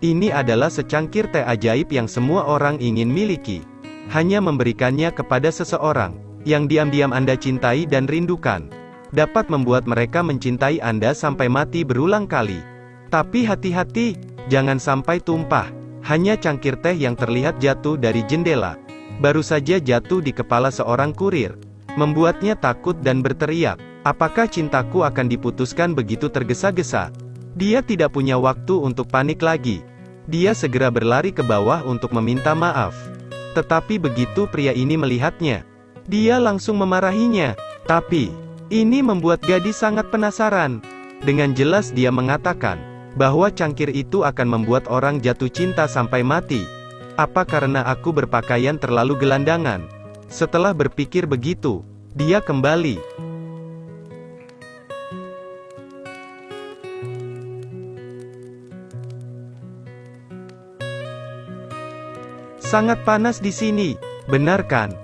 Ini adalah secangkir teh ajaib yang semua orang ingin miliki. Hanya memberikannya kepada seseorang yang diam-diam Anda cintai dan rindukan, dapat membuat mereka mencintai Anda sampai mati berulang kali. Tapi hati-hati, jangan sampai tumpah. Hanya cangkir teh yang terlihat jatuh dari jendela, baru saja jatuh di kepala seorang kurir, membuatnya takut dan berteriak, "Apakah cintaku akan diputuskan?" Begitu tergesa-gesa, dia tidak punya waktu untuk panik lagi. Dia segera berlari ke bawah untuk meminta maaf. Tetapi begitu pria ini melihatnya, dia langsung memarahinya. Tapi ini membuat gadis sangat penasaran. Dengan jelas dia mengatakan bahwa cangkir itu akan membuat orang jatuh cinta sampai mati. Apa karena aku berpakaian terlalu gelandangan? Setelah berpikir begitu, dia kembali. Sangat panas di sini, benar kan?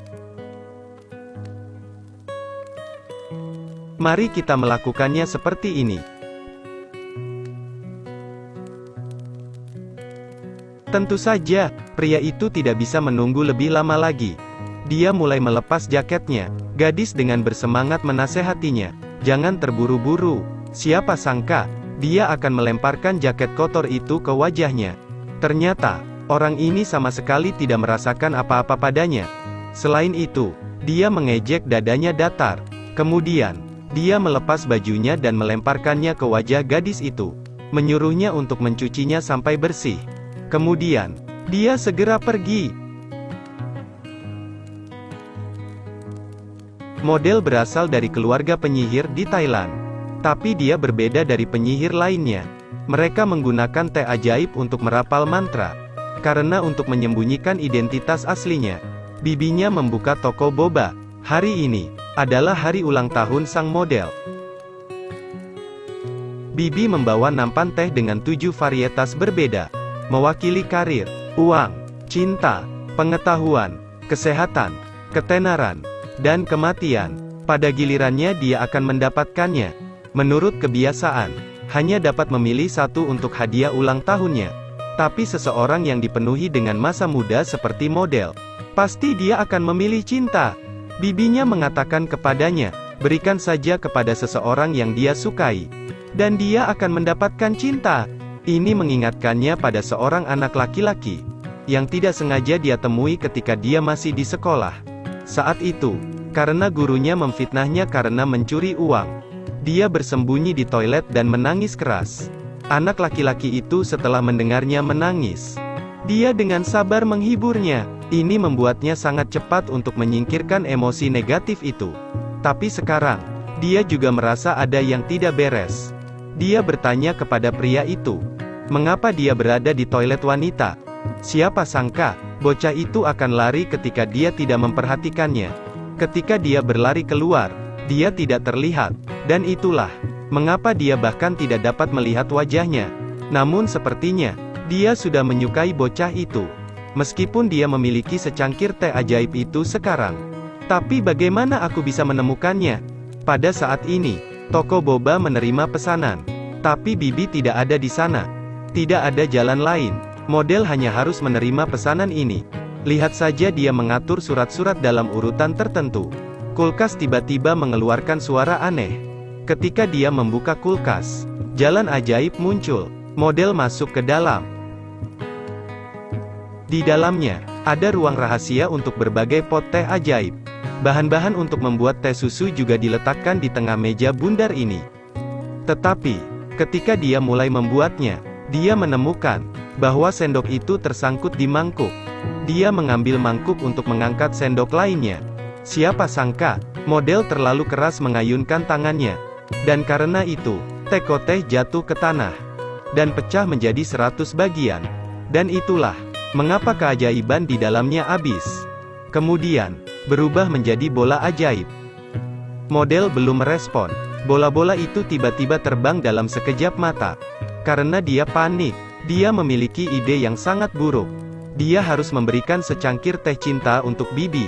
Mari kita melakukannya seperti ini. Tentu saja, pria itu tidak bisa menunggu lebih lama lagi. Dia mulai melepas jaketnya. Gadis dengan bersemangat menasehatinya, "Jangan terburu-buru." Siapa sangka, dia akan melemparkan jaket kotor itu ke wajahnya. Ternyata, orang ini sama sekali tidak merasakan apa-apa padanya. Selain itu, dia mengejek dadanya datar. Kemudian, dia melepas bajunya dan melemparkannya ke wajah gadis itu, menyuruhnya untuk mencucinya sampai bersih. Kemudian, dia segera pergi. Model berasal dari keluarga penyihir di Thailand. Tapi dia berbeda dari penyihir lainnya. Mereka menggunakan teh ajaib untuk merapal mantra. Karena untuk menyembunyikan identitas aslinya, bibinya membuka toko boba. Hari ini adalah hari ulang tahun sang model. Bibi membawa nampan teh dengan 7 varietas berbeda, mewakili karir, uang, cinta, pengetahuan, kesehatan, ketenaran, dan kematian. Pada gilirannya dia akan mendapatkannya. Menurut kebiasaan, hanya dapat memilih satu untuk hadiah ulang tahunnya. Tapi seseorang yang dipenuhi dengan masa muda seperti model, pasti dia akan memilih cinta. Bibinya mengatakan kepadanya, berikan saja kepada seseorang yang dia sukai, dan dia akan mendapatkan cinta. Ini mengingatkannya pada seorang anak laki-laki, yang tidak sengaja dia temui ketika dia masih di sekolah. Saat itu, karena gurunya memfitnahnya karena mencuri uang, dia bersembunyi di toilet dan menangis keras. Anak laki-laki itu setelah mendengarnya menangis, dia dengan sabar menghiburnya. Ini membuatnya sangat cepat untuk menyingkirkan emosi negatif itu. Tapi sekarang, dia juga merasa ada yang tidak beres. Dia bertanya kepada pria itu, mengapa dia berada di toilet wanita? Siapa sangka, bocah itu akan lari ketika dia tidak memperhatikannya. Ketika dia berlari keluar, dia tidak terlihat, dan itulah mengapa dia bahkan tidak dapat melihat wajahnya. Namun sepertinya, dia sudah menyukai bocah itu. Meskipun dia memiliki secangkir teh ajaib itu sekarang. Tapi bagaimana aku bisa menemukannya? Pada saat ini, toko boba menerima pesanan. Tapi Bibi tidak ada di sana. Tidak ada jalan lain. Model hanya harus menerima pesanan ini. Lihat saja dia mengatur surat-surat dalam urutan tertentu. Kulkas tiba-tiba mengeluarkan suara aneh. Ketika dia membuka kulkas, jalan ajaib muncul. Model masuk ke dalam. Di dalamnya, ada ruang rahasia untuk berbagai pot teh ajaib. Bahan-bahan untuk membuat teh susu juga diletakkan di tengah meja bundar ini. Tetapi, ketika dia mulai membuatnya, dia menemukan bahwa sendok itu tersangkut di mangkuk. Dia mengambil mangkuk untuk mengangkat sendok lainnya. Siapa sangka, model terlalu keras mengayunkan tangannya. Dan karena itu, teko teh jatuh ke tanah dan pecah menjadi 100 bagian. Dan itulah mengapa keajaiban di dalamnya habis. Kemudian, berubah menjadi bola ajaib. Model belum merespon. Bola-bola itu tiba-tiba terbang dalam sekejap mata. Karena dia panik, dia memiliki ide yang sangat buruk. Dia harus memberikan secangkir teh cinta untuk Bibi.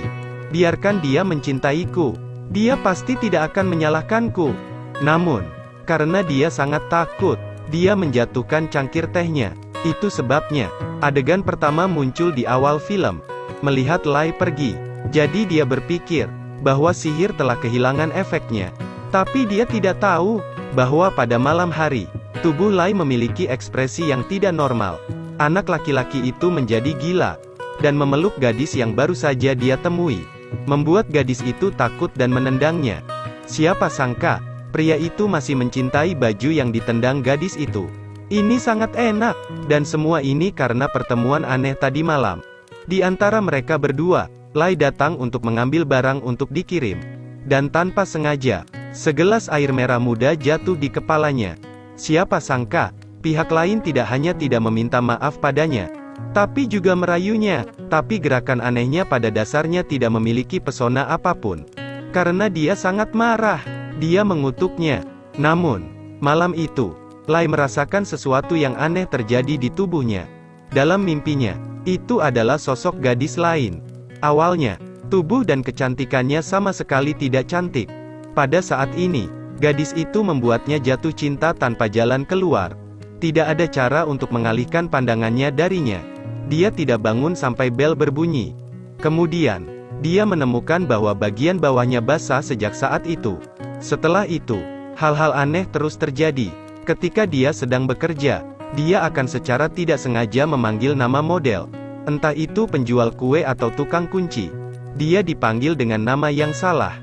Biarkan dia mencintaiku. Dia pasti tidak akan menyalahkanku. Namun, karena dia sangat takut, dia menjatuhkan cangkir tehnya. Itu sebabnya, adegan pertama muncul di awal film. Melihat Lai pergi. Jadi dia berpikir, bahwa sihir telah kehilangan efeknya. Tapi dia tidak tahu, bahwa pada malam hari, tubuh Lai memiliki ekspresi yang tidak normal. Anak laki-laki itu menjadi gila, dan memeluk gadis yang baru saja dia temui. Membuat gadis itu takut dan menendangnya. Siapa sangka, pria itu masih mencintai baju yang ditendang gadis itu. Ini sangat enak, dan semua ini karena pertemuan aneh tadi malam. Di antara mereka berdua, Lai datang untuk mengambil barang untuk dikirim. Dan tanpa sengaja, segelas air merah muda jatuh di kepalanya. Siapa sangka, pihak lain tidak hanya tidak meminta maaf padanya, tapi juga merayunya. Tapi gerakan anehnya pada dasarnya tidak memiliki pesona apapun. Karena dia sangat marah, dia mengutuknya. Namun, malam itu, Lai merasakan sesuatu yang aneh terjadi di tubuhnya. Dalam mimpinya, itu adalah sosok gadis lain. Awalnya, tubuh dan kecantikannya sama sekali tidak cantik. Pada saat ini, gadis itu membuatnya jatuh cinta tanpa jalan keluar. Tidak ada cara untuk mengalihkan pandangannya darinya. Dia tidak bangun sampai bel berbunyi. Kemudian, dia menemukan bahwa bagian bawahnya basah sejak saat itu. Setelah itu, hal-hal aneh terus terjadi. Ketika dia sedang bekerja, dia akan secara tidak sengaja memanggil nama model. Entah itu penjual kue atau tukang kunci. Dia dipanggil dengan nama yang salah.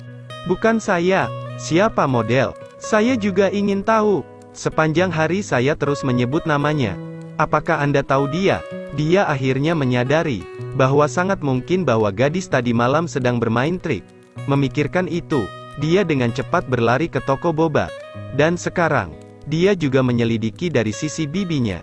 Bukan saya. Siapa model? Saya juga ingin tahu. Sepanjang hari saya terus menyebut namanya. Apakah Anda tahu dia? Dia akhirnya menyadari, bahwa sangat mungkin bahwa gadis tadi malam sedang bermain trik. Memikirkan itu, dia dengan cepat berlari ke toko boba. Dan sekarang, dia juga menyelidiki dari sisi bibinya.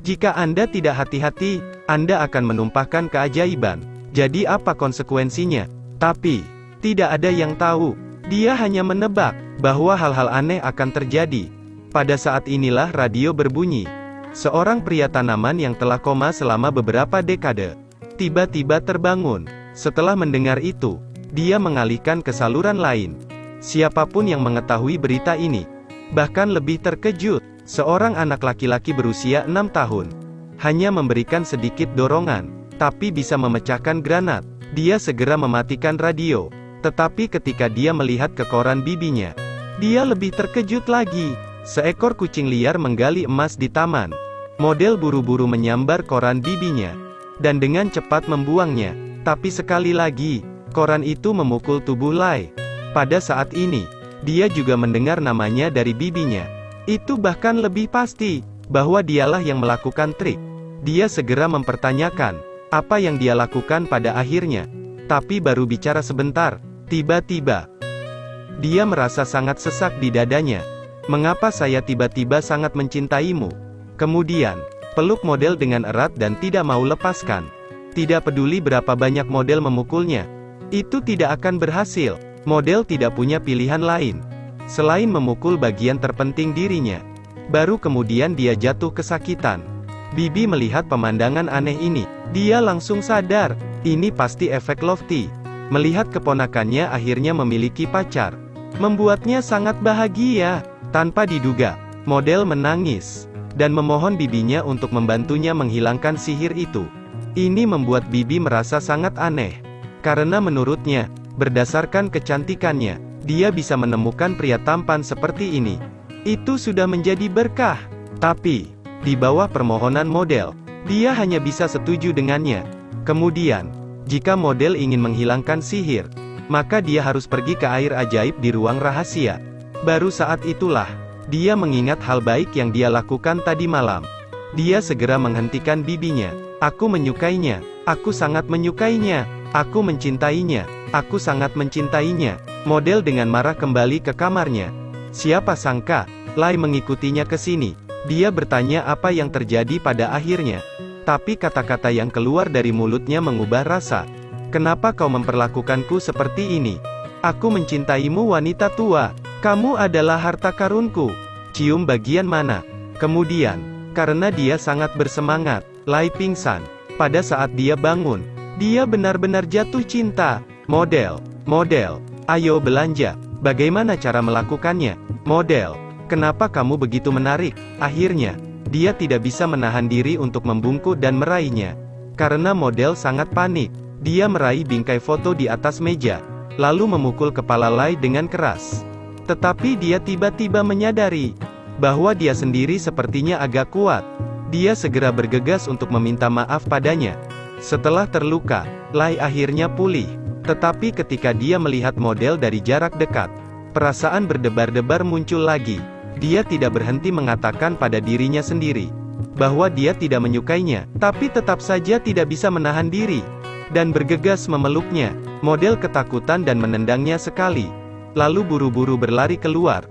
Jika Anda tidak hati-hati, Anda akan menumpahkan keajaiban. Jadi apa konsekuensinya? Tapi, tidak ada yang tahu. Dia hanya menebak, bahwa hal-hal aneh akan terjadi. Pada saat inilah radio berbunyi. Seorang pria tanaman yang telah koma selama beberapa dekade, tiba-tiba terbangun. Setelah mendengar itu, dia mengalihkan ke saluran lain. Siapapun yang mengetahui berita ini, bahkan lebih terkejut. Seorang anak laki-laki berusia 6 tahun, hanya memberikan sedikit dorongan, tapi bisa memecahkan granat. Dia segera mematikan radio. Tetapi ketika dia melihat ke koran bibinya, dia lebih terkejut lagi. Seekor kucing liar menggali emas di taman. Model buru-buru menyambar koran bibinya, dan dengan cepat membuangnya. Tapi sekali lagi, koran itu memukul tubuh Lai. Pada saat ini, dia juga mendengar namanya dari bibinya. Itu bahkan lebih pasti, bahwa dialah yang melakukan trik. Dia segera mempertanyakan, apa yang dia lakukan pada akhirnya. Tapi baru bicara sebentar, tiba-tiba, dia merasa sangat sesak di dadanya. Mengapa saya tiba-tiba sangat mencintaimu? Kemudian, peluk model dengan erat dan tidak mau lepaskan. Tidak peduli berapa banyak model memukulnya, itu tidak akan berhasil. Model tidak punya pilihan lain selain memukul bagian terpenting dirinya. Baru kemudian dia jatuh kesakitan. Bibi melihat pemandangan aneh ini. Dia langsung sadar, ini pasti efek Lofty. Melihat keponakannya akhirnya memiliki pacar, membuatnya sangat bahagia. Tanpa diduga, model menangis, dan memohon bibinya untuk membantunya menghilangkan sihir itu. Ini membuat bibi merasa sangat aneh. Karena menurutnya, berdasarkan kecantikannya, dia bisa menemukan pria tampan seperti ini. Itu sudah menjadi berkah. Tapi, di bawah permohonan model, dia hanya bisa setuju dengannya. Kemudian, jika model ingin menghilangkan sihir, maka dia harus pergi ke air ajaib di ruang rahasia. Baru saat itulah, dia mengingat hal baik yang dia lakukan tadi malam. Dia segera menghentikan bibinya. Aku menyukainya. Aku sangat menyukainya. Aku mencintainya. Aku sangat mencintainya. Model dengan marah kembali ke kamarnya. Siapa sangka, Lai mengikutinya ke sini. Dia bertanya apa yang terjadi pada akhirnya. Tapi kata-kata yang keluar dari mulutnya mengubah rasa. Kenapa kau memperlakukanku seperti ini? Aku mencintaimu wanita tua. Kamu adalah harta karunku. Cium bagian mana? Kemudian, karena dia sangat bersemangat, Lai pingsan. Pada saat dia bangun, dia benar-benar jatuh cinta. Model, ayo belanja. Bagaimana cara melakukannya? Model, kenapa kamu begitu menarik? Akhirnya, Dia tidak bisa menahan diri untuk membungkuk dan meraihnya. Karena model sangat panik, dia meraih bingkai foto di atas meja, lalu memukul kepala Lai dengan keras. Tetapi dia tiba-tiba menyadari bahwa dia sendiri sepertinya agak kuat. Dia segera bergegas untuk meminta maaf padanya. Setelah terluka, Lai akhirnya pulih. Tetapi ketika dia melihat model dari jarak dekat, perasaan berdebar-debar muncul lagi. Dia tidak berhenti mengatakan pada dirinya sendiri bahwa dia tidak menyukainya, tapi tetap saja tidak bisa menahan diri dan bergegas memeluknya. Model ketakutan dan menendangnya sekali, lalu buru-buru berlari keluar.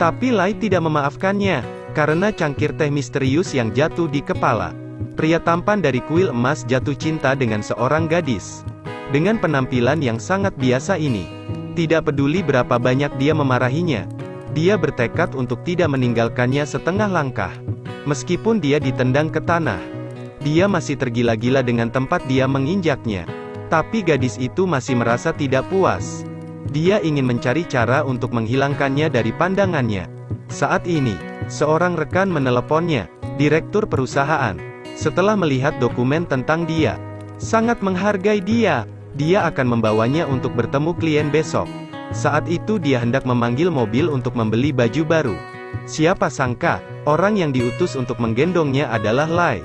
Tapi Lai tidak memaafkannya, karena cangkir teh misterius yang jatuh di kepala. Pria tampan dari kuil emas jatuh cinta dengan seorang gadis. Dengan penampilan yang sangat biasa ini, tidak peduli berapa banyak dia memarahinya, dia bertekad untuk tidak meninggalkannya setengah langkah. Meskipun dia ditendang ke tanah, dia masih tergila-gila dengan tempat dia menginjaknya. Tapi gadis itu masih merasa tidak puas. Dia ingin mencari cara untuk menghilangkannya dari pandangannya. Saat ini, seorang rekan meneleponnya, direktur perusahaan. Setelah melihat dokumen tentang dia, sangat menghargai dia. Dia akan membawanya untuk bertemu klien besok. Saat itu dia hendak memanggil mobil untuk membeli baju baru. Siapa sangka, orang yang diutus untuk menggendongnya adalah Lai.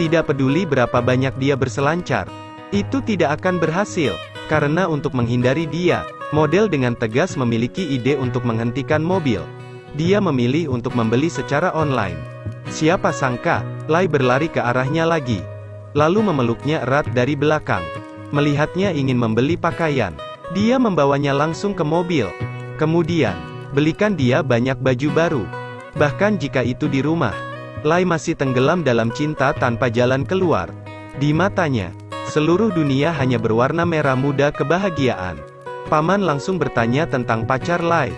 Tidak peduli berapa banyak dia berselancar, itu tidak akan berhasil. Karena untuk menghindari dia, model dengan tegas memiliki ide untuk menghentikan mobil. Dia memilih untuk membeli secara online. Siapa sangka, Lai berlari ke arahnya lagi, lalu memeluknya erat dari belakang. Melihatnya ingin membeli pakaian, dia membawanya langsung ke mobil. Kemudian, belikan dia banyak baju baru. Bahkan jika itu di rumah, Lai masih tenggelam dalam cinta tanpa jalan keluar. Di matanya, seluruh dunia hanya berwarna merah muda kebahagiaan. Paman langsung bertanya tentang pacar Lai.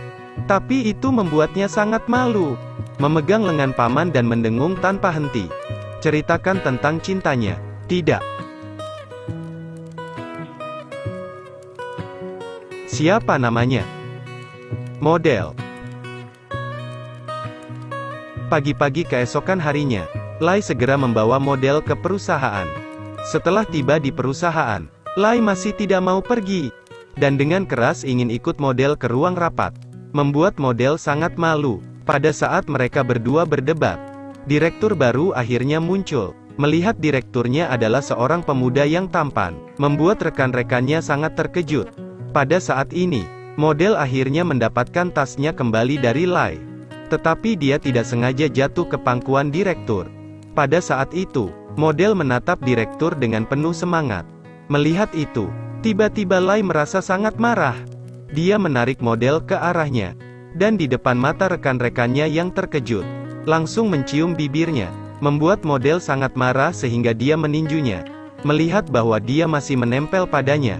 Tapi itu membuatnya sangat malu. Memegang lengan paman dan mendengung tanpa henti. Ceritakan tentang cintanya. Tidak. Siapa namanya? Model. Pagi-pagi keesokan harinya, Lai segera membawa model ke perusahaan. Setelah tiba di perusahaan, Lai masih tidak mau pergi, dan dengan keras ingin ikut model ke ruang rapat. Membuat model sangat malu. Pada saat mereka berdua berdebat, direktur baru akhirnya muncul. Melihat direkturnya adalah seorang pemuda yang tampan, membuat rekan-rekannya sangat terkejut. Pada saat ini, model akhirnya mendapatkan tasnya kembali dari Lai. Tetapi dia tidak sengaja jatuh ke pangkuan direktur. Pada saat itu, model menatap direktur dengan penuh semangat. Melihat itu, tiba-tiba Lai merasa sangat marah. Dia menarik model ke arahnya, dan di depan mata rekan-rekannya yang terkejut, langsung mencium bibirnya, membuat model sangat marah sehingga dia meninjunya. Melihat bahwa dia masih menempel padanya,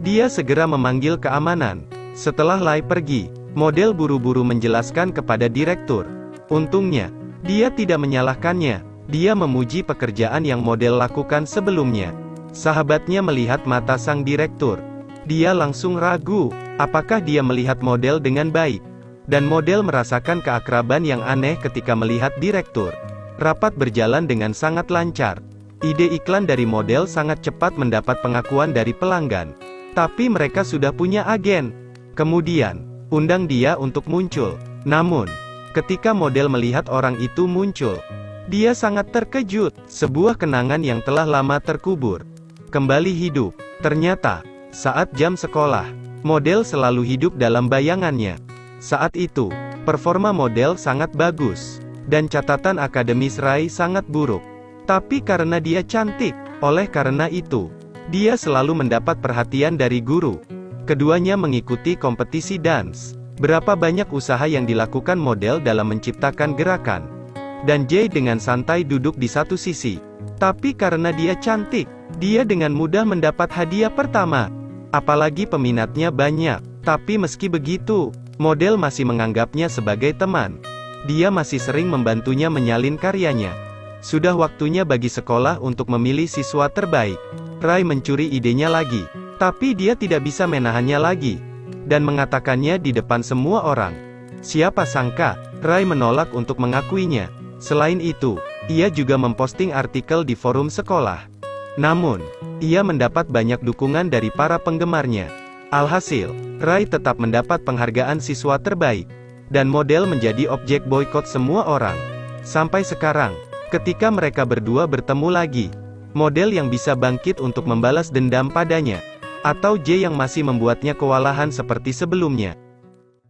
dia segera memanggil keamanan. Setelah Lai pergi, model buru-buru menjelaskan kepada direktur. Untungnya, dia tidak menyalahkannya. Dia memuji pekerjaan yang model lakukan sebelumnya. Sahabatnya melihat mata sang direktur. Dia langsung ragu, apakah dia melihat model dengan baik. Dan model merasakan keakraban yang aneh ketika melihat direktur. Rapat berjalan dengan sangat lancar. Ide iklan dari model sangat cepat mendapat pengakuan dari pelanggan. Tapi mereka sudah punya agen. Kemudian, undang dia untuk muncul. Namun, ketika model melihat orang itu muncul, dia sangat terkejut. Sebuah kenangan yang telah lama terkubur kembali hidup. Ternyata, saat jam sekolah, model selalu hidup dalam bayangannya. Saat itu, performa model sangat bagus, dan catatan akademis Rai sangat buruk. Tapi karena dia cantik, oleh karena itu, dia selalu mendapat perhatian dari guru. Keduanya mengikuti kompetisi dance. Berapa banyak usaha yang dilakukan model dalam menciptakan gerakan. Dan Jay dengan santai duduk di satu sisi. Tapi karena dia cantik, dia dengan mudah mendapat hadiah pertama. Apalagi peminatnya banyak. Tapi meski begitu, model masih menganggapnya sebagai teman. Dia masih sering membantunya menyalin karyanya. Sudah waktunya bagi sekolah untuk memilih siswa terbaik. Rai mencuri idenya lagi. Tapi dia tidak bisa menahannya lagi. Dan mengatakannya di depan semua orang. Siapa sangka, Rai menolak untuk mengakuinya. Selain itu, ia juga memposting artikel di forum sekolah. Namun, ia mendapat banyak dukungan dari para penggemarnya. Alhasil, Rai tetap mendapat penghargaan siswa terbaik. Dan model menjadi objek boykot semua orang. Sampai sekarang, ketika mereka berdua bertemu lagi, model yang bisa bangkit untuk membalas dendam padanya, atau J yang masih membuatnya kewalahan seperti sebelumnya.